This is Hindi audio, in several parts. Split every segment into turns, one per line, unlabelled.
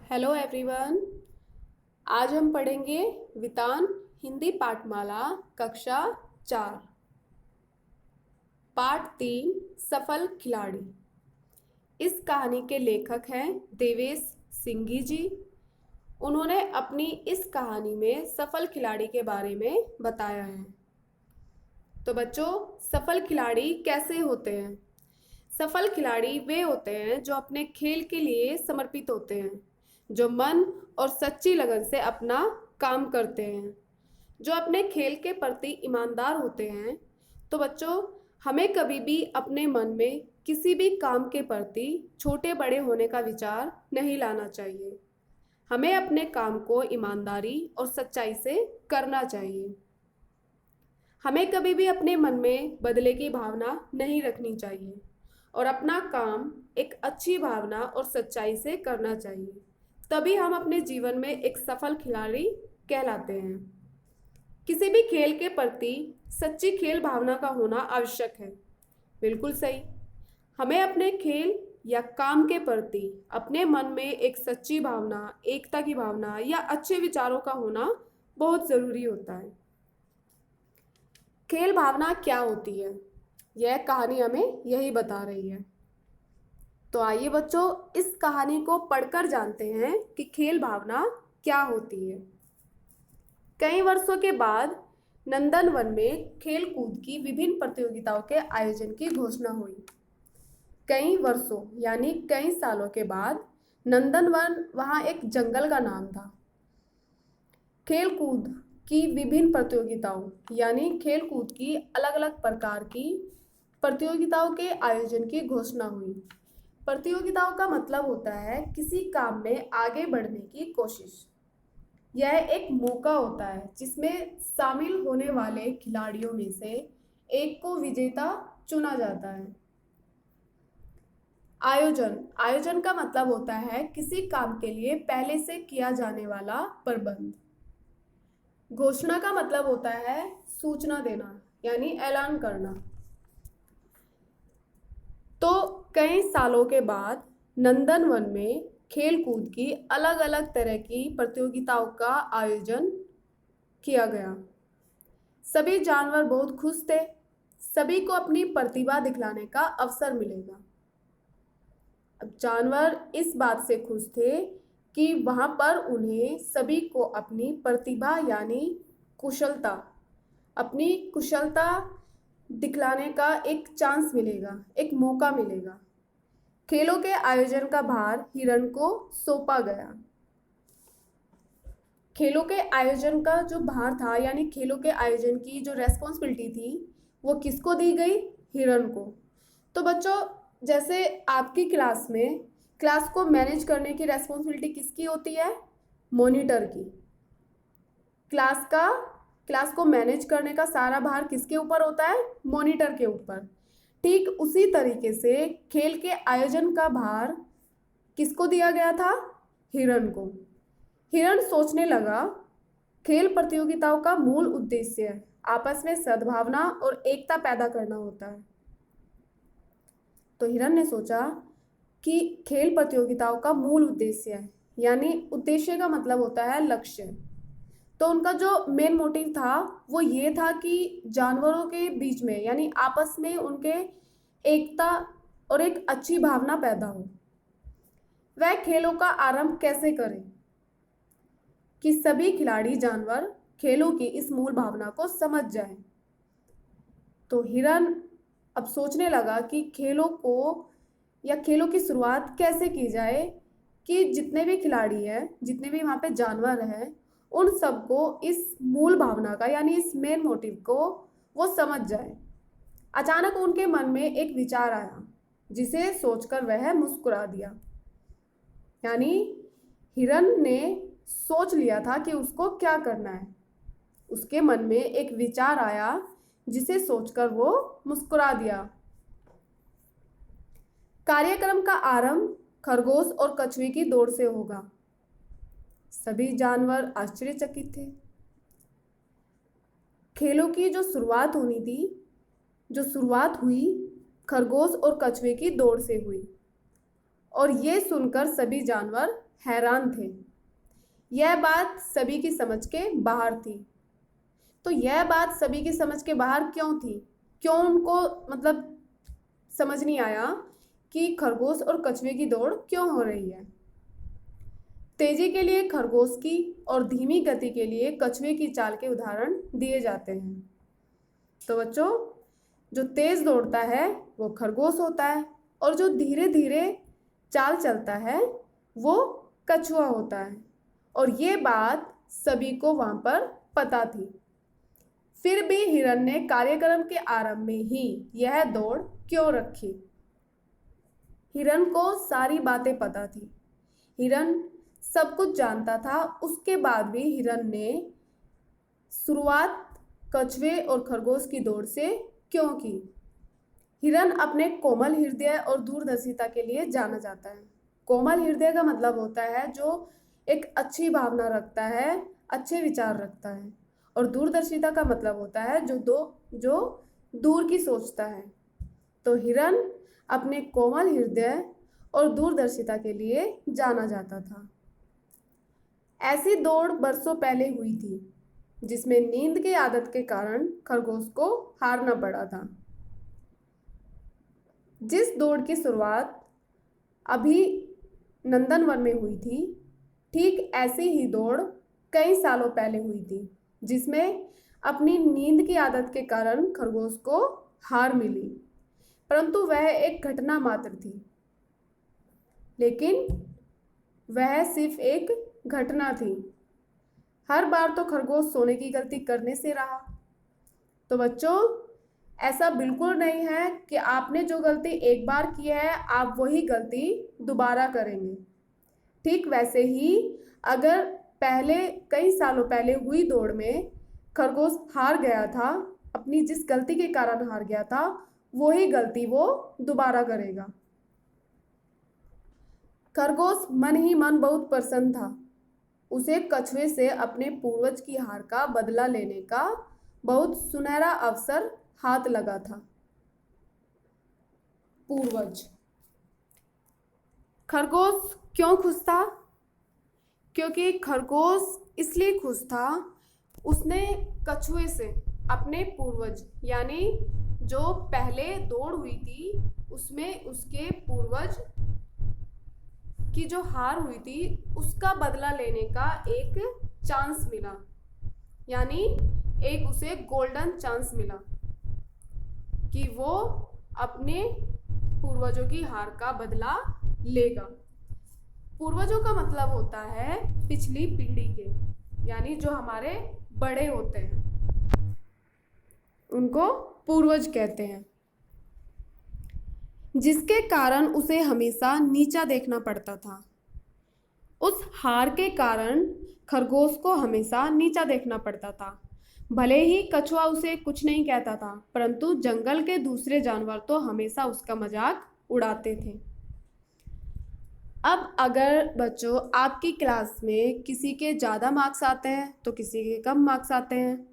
Hello everyone. आज हम पढ़ेंगे वितान हिंदी पाठमाला कक्षा 4 पाठ 3 सफल खिलाड़ी। इस कहानी के लेखक हैं देवेश सिंघी जी। उन्होंने अपनी इस कहानी में सफल खिलाड़ी के बारे में बताया है। तो बच्चों, सफल खिलाड़ी कैसे होते हैं? सफल खिलाड़ी वे होते हैं जो अपने खेल के लिए समर्पित होते हैं, जो मन और सच्ची लगन से अपना काम करते हैं, जो अपने खेल के प्रति ईमानदार होते हैं। तो बच्चों, हमें कभी भी अपने मन में किसी भी काम के प्रति छोटे बड़े होने का विचार नहीं लाना चाहिए। हमें अपने काम को ईमानदारी और सच्चाई से करना चाहिए। हमें कभी भी अपने मन में बदले की भावना नहीं रखनी चाहिए और अपना काम एक अच्छी भावना और सच्चाई से करना चाहिए। तभी हम अपने जीवन में एक सफल खिलाड़ी कहलाते हैं। किसी भी खेल के प्रति सच्ची खेल भावना का होना आवश्यक है। बिल्कुल सही। हमें अपने खेल या काम के प्रति अपने मन में एक सच्ची भावना, एकता की भावना या अच्छे विचारों का होना बहुत ज़रूरी होता है। खेल भावना क्या होती है, यह कहानी हमें यही बता रही है। तो आइए बच्चों, इस कहानी को पढ़कर जानते हैं कि खेल भावना क्या होती है। कई वर्षों के बाद नंदनवन में खेल कूद की विभिन्न प्रतियोगिताओं के आयोजन की घोषणा हुई। कई वर्षों यानी कई सालों के बाद नंदनवन वहाँ एक जंगल का नाम था। खेल कूद की विभिन्न प्रतियोगिताओं यानी खेल कूद की अलग अलग प्रकार की प्रतियोगिताओं के आयोजन की घोषणा हुई। प्रतियोगिताओं का मतलब होता है किसी काम में आगे बढ़ने की कोशिश। यह एक मौका होता है जिसमें शामिल होने वाले खिलाड़ियों में से एक को विजेता चुना जाता है। आयोजन का मतलब होता है किसी काम के लिए पहले से किया जाने वाला प्रबंध। घोषणा का मतलब होता है सूचना देना यानी ऐलान करना। तो कई सालों के बाद नंदनवन में खेल कूद की अलग अलग तरह की प्रतियोगिताओं का आयोजन किया गया। सभी जानवर बहुत खुश थे। सभी को अपनी प्रतिभा दिखलाने का अवसर मिलेगा। अब जानवर इस बात से खुश थे कि वहाँ पर उन्हें सभी को अपनी प्रतिभा यानी अपनी कुशलता दिखलाने का एक चांस मिलेगा, एक मौका मिलेगा। खेलों के आयोजन का भार हिरण को सौंपा गया। खेलों के आयोजन का जो भार था यानी खेलों के आयोजन की जो रेस्पॉन्सिबिलिटी थी वो किसको दी गई? हिरण को। तो बच्चों, जैसे आपकी क्लास में क्लास को मैनेज करने की रेस्पॉन्सिबिलिटी किसकी होती है? मॉनिटर की। क्लास को मैनेज करने का सारा भार किसके ऊपर होता है? मॉनिटर के ऊपर। ठीक उसी तरीके से खेल के आयोजन का भार किसको दिया गया था? हिरण को। हिरण सोचने लगा, खेल प्रतियोगिताओं का मूल उद्देश्य आपस में सद्भावना और एकता पैदा करना होता है। तो हिरण ने सोचा कि खेल प्रतियोगिताओं का मूल उद्देश्य है, यानी उद्देश्य का मतलब होता है लक्ष्य। तो उनका जो मेन मोटिव था वो ये था कि जानवरों के बीच में यानी आपस में उनके एकता और एक अच्छी भावना पैदा हो। वह खेलों का आरंभ कैसे करें कि सभी खिलाड़ी जानवर खेलों की इस मूल भावना को समझ जाएं। तो हिरण अब सोचने लगा कि खेलों की शुरुआत कैसे की जाए कि जितने भी खिलाड़ी हैं, जितने भी वहाँ पे जानवर हैं, उन सबको इस मूल भावना का यानी इस मेन मोटिव को वो समझ जाए। अचानक उनके मन में एक विचार आया जिसे सोचकर वह मुस्कुरा दिया। यानी हिरण ने सोच लिया था कि उसको क्या करना है। उसके मन में एक विचार आया जिसे सोचकर वो मुस्कुरा दिया। कार्यक्रम का आरंभ खरगोश और कछुए की दौड़ से होगा। सभी जानवर आश्चर्यचकित थे। खेलों की जो शुरुआत हुई खरगोश और कछुए की दौड़ से हुई और ये सुनकर सभी जानवर हैरान थे। यह बात सभी की समझ के बाहर थी। तो यह बात सभी की समझ के बाहर क्यों थी? क्यों उनको मतलब समझ नहीं आया कि खरगोश और कछुए की दौड़ क्यों हो रही है? तेजी के लिए खरगोश की और धीमी गति के लिए कछुए की चाल के उदाहरण दिए जाते हैं। तो बच्चों, जो तेज दौड़ता है वो खरगोश होता है और जो धीरे धीरे चाल चलता है वो कछुआ होता है। और ये बात सभी को वहां पर पता थी। फिर भी हिरन ने कार्यक्रम के आरंभ में ही यह दौड़ क्यों रखी? हिरन को सारी बातें पता थी। हिरन सब कुछ जानता था। उसके बाद भी हिरन ने शुरुआत कछुए और खरगोश की दौड़ से क्यों की? हिरन अपने कोमल हृदय और दूरदर्शिता के लिए जाना जाता है। कोमल हृदय का मतलब होता है जो एक अच्छी भावना रखता है, अच्छे विचार रखता है। और दूरदर्शिता का मतलब होता है जो दूर की सोचता है। तो हिरन अपने कोमल हृदय और दूरदर्शिता के लिए जाना जाता था। ऐसी दौड़ बरसों पहले हुई थी जिसमें नींद की आदत के कारण खरगोश को हारना पड़ा था। जिस दौड़ की शुरुआत अभी नंदनवन में हुई थी, ठीक ऐसी ही दौड़ कई सालों पहले हुई थी जिसमें अपनी नींद की आदत के कारण खरगोश को हार मिली। परंतु वह एक घटना मात्र थी। लेकिन वह सिर्फ एक घटना थी। हर बार तो खरगोश सोने की गलती करने से रहा। तो बच्चों, ऐसा बिल्कुल नहीं है कि आपने जो गलती एक बार की है आप वही गलती दोबारा करेंगे। ठीक वैसे ही अगर पहले कई सालों पहले हुई दौड़ में खरगोश हार गया था, अपनी जिस गलती के कारण हार गया था, वही गलती वो दोबारा करेगा। खरगोश मन ही मन बहुत प्रसन्न था। उसे कछुए से अपने पूर्वज की हार का बदला लेने का बहुत सुनहरा अवसर हाथ लगा था। पूर्वज। खरगोश क्यों खुश था? क्योंकि खरगोश इसलिए खुश था, उसने कछुए से अपने पूर्वज यानी जो पहले दौड़ हुई थी उसमें उसके पूर्वज की जो हार हुई थी उसका बदला लेने का एक चांस मिला। यानी एक उसे गोल्डन चांस मिला कि वो अपने पूर्वजों की हार का बदला लेगा। पूर्वजों का मतलब होता है पिछली पीढ़ी के, यानी जो हमारे बड़े होते हैं उनको पूर्वज कहते हैं। जिसके कारण उसे हमेशा नीचा देखना पड़ता था। उस हार के कारण खरगोश को हमेशा नीचा देखना पड़ता था। भले ही कछुआ उसे कुछ नहीं कहता था, परंतु जंगल के दूसरे जानवर तो हमेशा उसका मजाक उड़ाते थे। अब अगर बच्चों आपकी क्लास में किसी के ज़्यादा मार्क्स आते हैं तो किसी के कम मार्क्स आते हैं,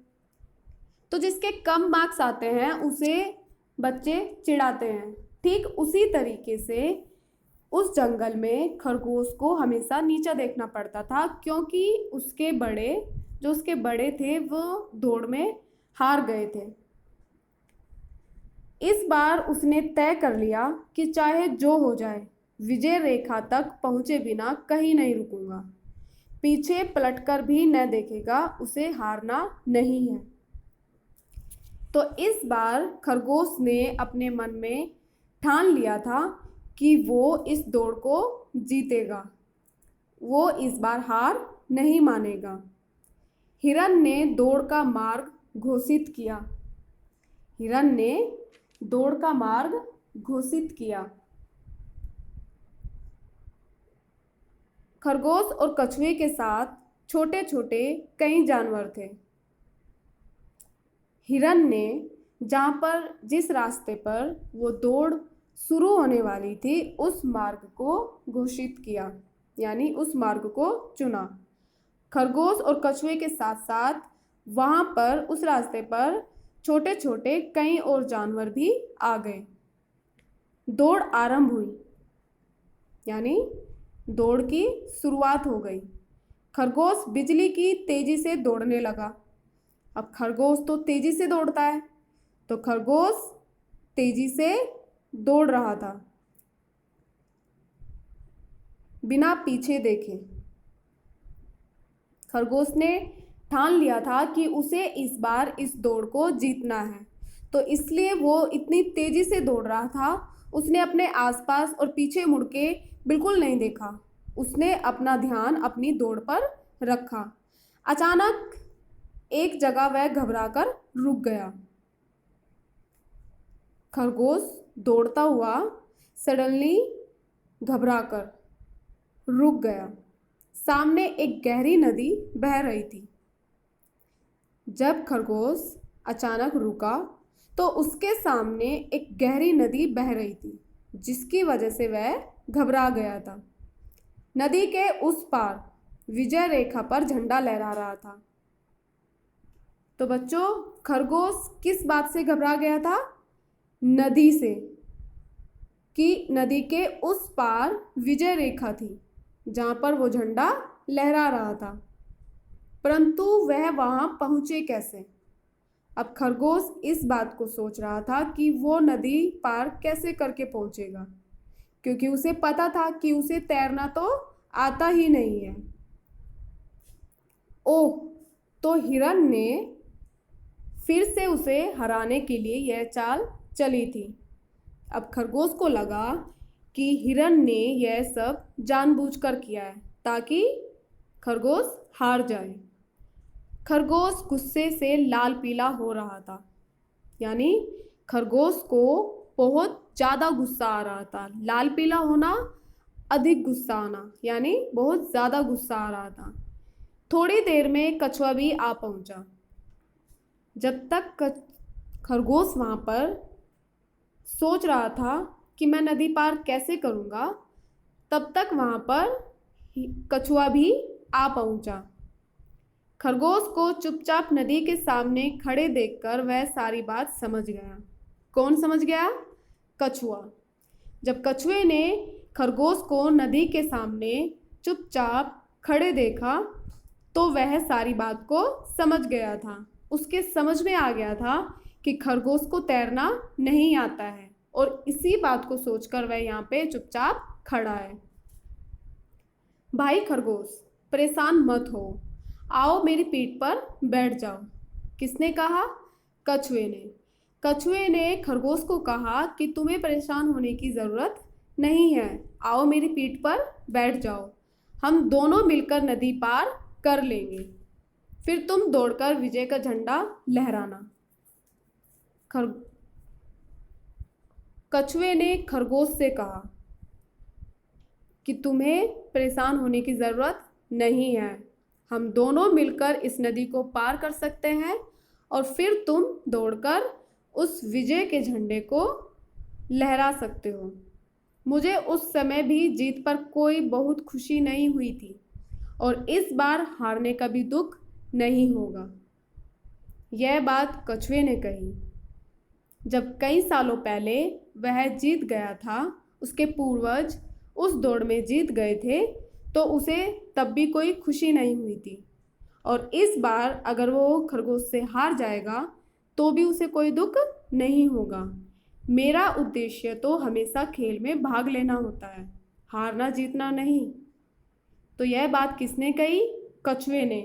तो जिसके कम मार्क्स आते हैं उसे बच्चे चिढ़ाते हैं। ठीक उसी तरीके से उस जंगल में खरगोश को हमेशा नीचा देखना पड़ता था, क्योंकि उसके बड़े थे वो दौड़ में हार गए थे। इस बार उसने तय कर लिया कि चाहे जो हो जाए विजय रेखा तक पहुंचे बिना कहीं नहीं रुकूंगा। पीछे पलटकर भी न देखेगा, उसे हारना नहीं है। तो इस बार खरगोश ने अपने मन में ठान लिया था कि वो इस दौड़ को जीतेगा। वो इस बार हार नहीं मानेगा। हिरन ने दौड़ का मार्ग घोषित किया। हिरन ने दौड़ का मार्ग घोषित किया। खरगोश और कछुए के साथ छोटे छोटे कई जानवर थे। हिरन ने जिस रास्ते पर वो दौड़ शुरू होने वाली थी उस मार्ग को घोषित किया, यानी उस मार्ग को चुना। खरगोश और कछुए के साथ साथ वहाँ पर उस रास्ते पर छोटे छोटे कई और जानवर भी आ गए। दौड़ आरंभ हुई। यानी दौड़ की शुरुआत हो गई। खरगोश बिजली की तेजी से दौड़ने लगा। अब खरगोश तो तेजी से दौड़ता है, तो खरगोश तेजी से दौड़ रहा था बिना पीछे देखे। खरगोश ने ठान लिया था कि उसे इस बार इस दौड़ को जीतना है, तो इसलिए वो इतनी तेजी से दौड़ रहा था। उसने अपने आसपास और पीछे मुड़ के बिल्कुल नहीं देखा। उसने अपना ध्यान अपनी दौड़ पर रखा। अचानक एक जगह वह घबराकर रुक गया। खरगोश दौड़ता हुआ सडनली घबराकर रुक गया। सामने एक गहरी नदी बह रही थी। जब खरगोश अचानक रुका तो उसके सामने एक गहरी नदी बह रही थी, जिसकी वजह से वह घबरा गया था। नदी के उस पार विजय रेखा पर झंडा लहरा रहा था। तो बच्चों, खरगोश किस बात से घबरा गया था? नदी से, कि नदी के उस पार विजय रेखा थी जहाँ पर वो झंडा लहरा रहा था, परंतु वह वहाँ पहुँचे कैसे? अब खरगोश इस बात को सोच रहा था कि वो नदी पार कैसे करके पहुँचेगा, क्योंकि उसे पता था कि उसे तैरना तो आता ही नहीं है। ओह, तो हिरन ने फिर से उसे हराने के लिए यह चाल चली थी। अब खरगोश को लगा कि हिरन ने यह सब जानबूझकर किया है ताकि खरगोश हार जाए। खरगोश गुस्से से लाल पीला हो रहा था, यानी खरगोश को बहुत ज़्यादा गुस्सा आ रहा था। लाल पीला होना, अधिक गुस्सा आना, यानी बहुत ज़्यादा गुस्सा आ रहा था। थोड़ी देर में कछुआ भी आ पहुंचा। जब तक खरगोश वहाँ पर सोच रहा था कि मैं नदी पार कैसे करूँगा, तब तक वहाँ पर कछुआ भी आ पहुंचा। खरगोश को चुपचाप नदी के सामने खड़े देखकर वह सारी बात समझ गया। कौन समझ गया? कछुआ। जब कछुए ने खरगोश को नदी के सामने चुपचाप खड़े देखा तो वह सारी बात को समझ गया था। उसके समझ में आ गया था कि खरगोश को तैरना नहीं आता है, और इसी बात को सोचकर वह यहाँ पे चुपचाप खड़ा है। भाई खरगोश, परेशान मत हो, आओ मेरी पीठ पर बैठ जाओ। किसने कहा? कछुए ने। कछुए ने खरगोश को कहा कि तुम्हें परेशान होने की ज़रूरत नहीं है, आओ मेरी पीठ पर बैठ जाओ, हम दोनों मिलकर नदी पार कर लेंगे, फिर तुम दौड़कर विजय का झंडा लहराना। कछुए ने खरगोश से कहा कि तुम्हें परेशान होने की ज़रूरत नहीं है, हम दोनों मिलकर इस नदी को पार कर सकते हैं और फिर तुम दौड़कर उस विजय के झंडे को लहरा सकते हो। मुझे उस समय भी जीत पर कोई बहुत खुशी नहीं हुई थी, और इस बार हारने का भी दुख नहीं होगा। यह बात कछुए ने कही। जब कई सालों पहले वह जीत गया था, उसके पूर्वज उस दौड़ में जीत गए थे, तो उसे तब भी कोई खुशी नहीं हुई थी, और इस बार अगर वो खरगोश से हार जाएगा तो भी उसे कोई दुख नहीं होगा। मेरा उद्देश्य तो हमेशा खेल में भाग लेना होता है, हारना जीतना नहीं। तो यह बात किसने कही? कछुए ने।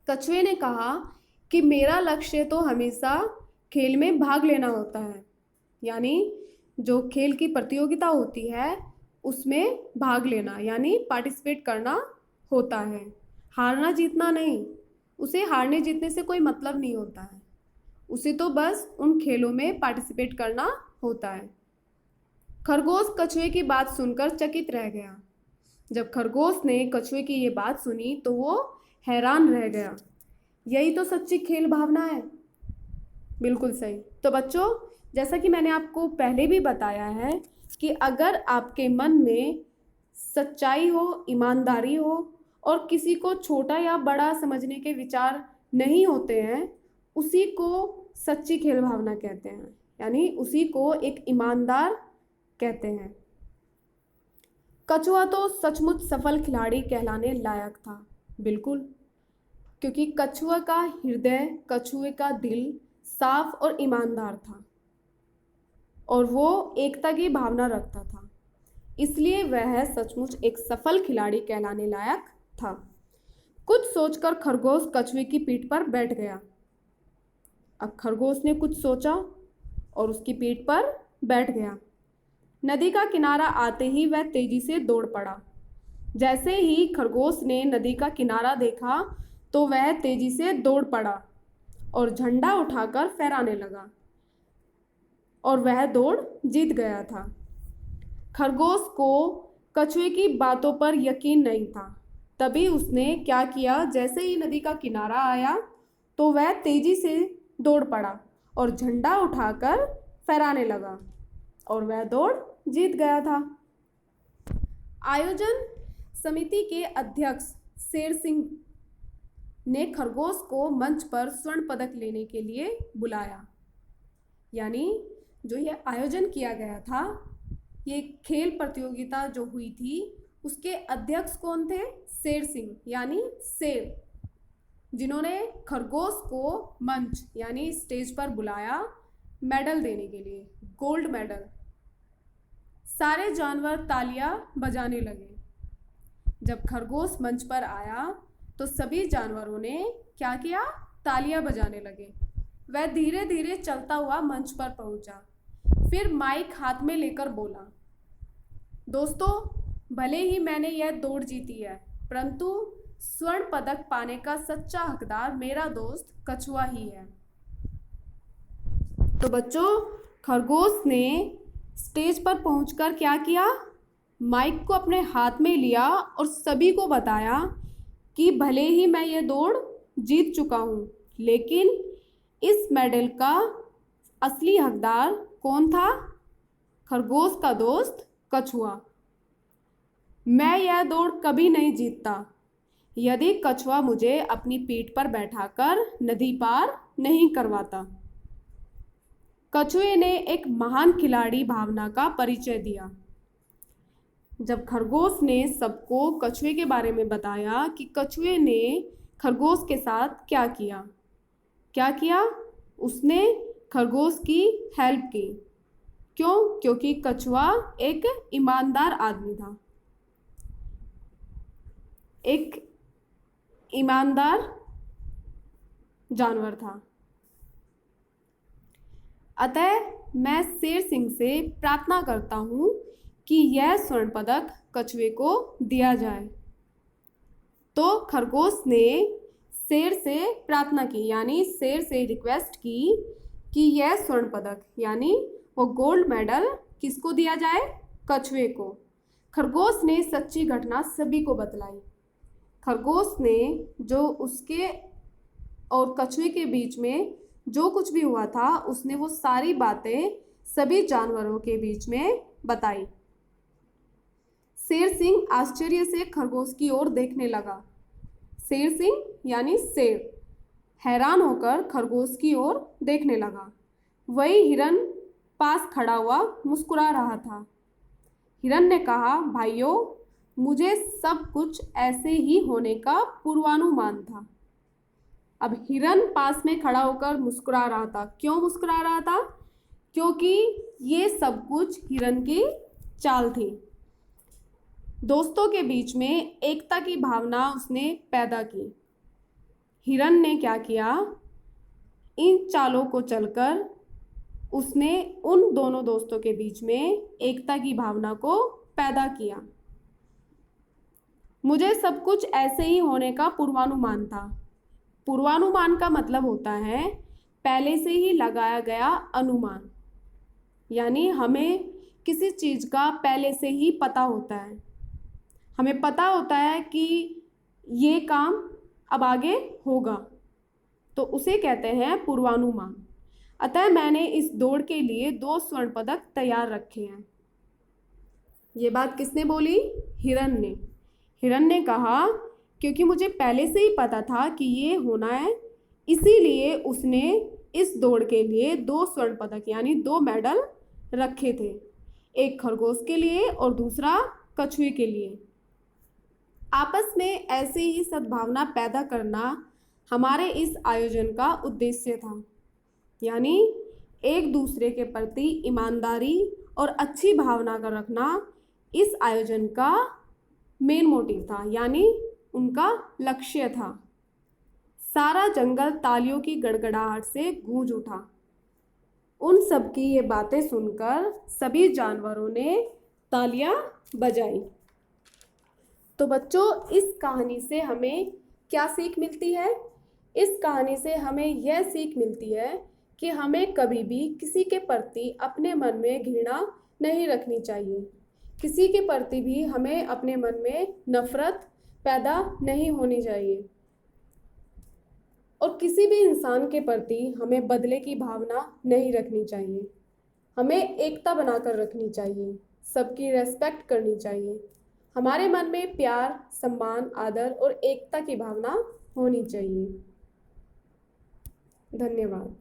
कछुए ने कहा कि मेरा लक्ष्य तो हमेशा खेल में भाग लेना होता है, यानी जो खेल की प्रतियोगिता होती है उसमें भाग लेना, यानी पार्टिसिपेट करना होता है, हारना जीतना नहीं। उसे हारने जीतने से कोई मतलब नहीं होता है, उसे तो बस उन खेलों में पार्टिसिपेट करना होता है। खरगोश कछुए की बात सुनकर चकित रह गया। जब खरगोश ने कछुए की ये बात सुनी तो वो हैरान रह गया। यही तो सच्ची खेल भावना है। बिल्कुल सही। तो बच्चों, जैसा कि मैंने आपको पहले भी बताया है कि अगर आपके मन में सच्चाई हो, ईमानदारी हो और किसी को छोटा या बड़ा समझने के विचार नहीं होते हैं, उसी को सच्ची खेल भावना कहते हैं, यानी उसी को एक ईमानदार कहते हैं। कछुआ तो सचमुच सफल खिलाड़ी कहलाने लायक था। बिल्कुल, क्योंकि कछुआ का हृदय, कछुए का दिल साफ और ईमानदार था और वो एकता की भावना रखता था। इसलिए वह सचमुच एक सफल खिलाड़ी कहलाने लायक था। कुछ सोचकर खरगोश कछुए की पीठ पर बैठ गया। अब खरगोश ने कुछ सोचा और उसकी पीठ पर बैठ गया। नदी का किनारा आते ही वह तेजी से दौड़ पड़ा। जैसे ही खरगोश ने नदी का किनारा देखा तो वह तेजी से दौड़ पड़ा और झंडा उठाकर फहराने लगा और वह दौड़ जीत गया था। खरगोश को कछुए की बातों पर यकीन नहीं था। तभी उसने क्या किया, जैसे ही नदी का किनारा आया तो वह तेजी से दौड़ पड़ा और झंडा उठाकर फहराने लगा और वह दौड़ जीत गया था। आयोजन समिति के अध्यक्ष शेर सिंह ने खरगोश को मंच पर स्वर्ण पदक लेने के लिए बुलाया। यानी जो यह आयोजन किया गया था, ये खेल प्रतियोगिता जो हुई थी, उसके अध्यक्ष कौन थे? शेर सिंह, यानी शेर, जिन्होंने खरगोश को मंच यानी स्टेज पर बुलाया मेडल देने के लिए, गोल्ड मेडल। सारे जानवर तालियां बजाने लगे। जब खरगोश मंच पर आया तो सभी जानवरों ने क्या किया? तालियां बजाने लगे। वह धीरे धीरे चलता हुआ मंच पर पहुंचा। फिर माइक हाथ में लेकर बोला, दोस्तों, भले ही मैंने यह दौड़ जीती है, परंतु स्वर्ण पदक पाने का सच्चा हकदार मेरा दोस्त कछुआ ही है। तो बच्चों, खरगोश ने स्टेज पर पहुंचकर क्या किया? माइक को अपने हाथ में लिया और सभी को बताया कि भले ही मैं ये दौड़ जीत चुका हूँ, लेकिन इस मेडल का असली हकदार कौन था? खरगोश का दोस्त कछुआ। मैं यह दौड़ कभी नहीं जीतता यदि कछुआ मुझे अपनी पीठ पर बैठाकर नदी पार नहीं करवाता। कछुए ने एक महान खिलाड़ी भावना का परिचय दिया। जब खरगोश ने सबको कछुए के बारे में बताया कि कछुए ने खरगोश के साथ क्या किया, उसने खरगोश की हेल्प की। क्यों? क्योंकि कछुआ एक ईमानदार आदमी था, एक ईमानदार जानवर था। अतः मैं शेर सिंह से प्रार्थना करता हूँ कि यह स्वर्ण पदक कछुए को दिया जाए। तो खरगोश ने शेर से प्रार्थना की, यानी शेर से रिक्वेस्ट की कि यह स्वर्ण पदक यानी वो गोल्ड मेडल किसको दिया जाए? कछुए को। खरगोश ने सच्ची घटना सभी को बतलाई। खरगोश ने जो उसके और कछुए के बीच में जो कुछ भी हुआ था, उसने वो सारी बातें सभी जानवरों के बीच में बताई। शेर सिंह आश्चर्य से खरगोश की ओर देखने लगा। शेर सिंह यानी शेर हैरान होकर खरगोश की ओर देखने लगा। वही हिरन पास खड़ा हुआ मुस्कुरा रहा था। हिरन ने कहा, भाइयों, मुझे सब कुछ ऐसे ही होने का पूर्वानुमान था। अब हिरन पास में खड़ा होकर मुस्कुरा रहा था। क्यों मुस्कुरा रहा था? क्योंकि ये सब कुछ हिरन की चाल थी। दोस्तों के बीच में एकता की भावना उसने पैदा की। हिरन ने क्या किया? इन चालों को चलकर उसने उन दोनों दोस्तों के बीच में एकता की भावना को पैदा किया। मुझे सब कुछ ऐसे ही होने का पूर्वानुमान था। पूर्वानुमान का मतलब होता है पहले से ही लगाया गया अनुमान, यानी हमें किसी चीज़ का पहले से ही पता होता है। हमें पता होता है कि ये काम अब आगे होगा, तो उसे कहते हैं पूर्वानुमान। अतः मैंने इस दौड़ के लिए 2 स्वर्ण पदक तैयार रखे हैं। ये बात किसने बोली? हिरन ने। हिरन ने कहा, क्योंकि मुझे पहले से ही पता था कि ये होना है, इसीलिए उसने इस दौड़ के लिए 2 स्वर्ण पदक यानी 2 मेडल रखे थे। एक खरगोश के लिए और दूसरा कछुए के लिए। आपस में ऐसी ही सद्भावना पैदा करना हमारे इस आयोजन का उद्देश्य था, यानी एक दूसरे के प्रति ईमानदारी और अच्छी भावना का रखना इस आयोजन का मेन मोटिव था, यानी उनका लक्ष्य था। सारा जंगल तालियों की गड़गड़ाहट से गूंज उठा। उन सब की ये बातें सुनकर सभी जानवरों ने तालियां बजाई। तो बच्चों, इस कहानी से हमें क्या सीख मिलती है? इस कहानी से हमें यह सीख मिलती है कि हमें कभी भी किसी के प्रति अपने मन में घृणा नहीं रखनी चाहिए। किसी के प्रति भी हमें अपने मन में नफरत पैदा नहीं होनी चाहिए, और किसी भी इंसान के प्रति हमें बदले की भावना नहीं रखनी चाहिए। हमें एकता बनाकर रखनी चाहिए, सबकी रेस्पेक्ट करनी चाहिए। हमारे मन में प्यार, सम्मान, आदर और एकता की भावना होनी चाहिए। धन्यवाद।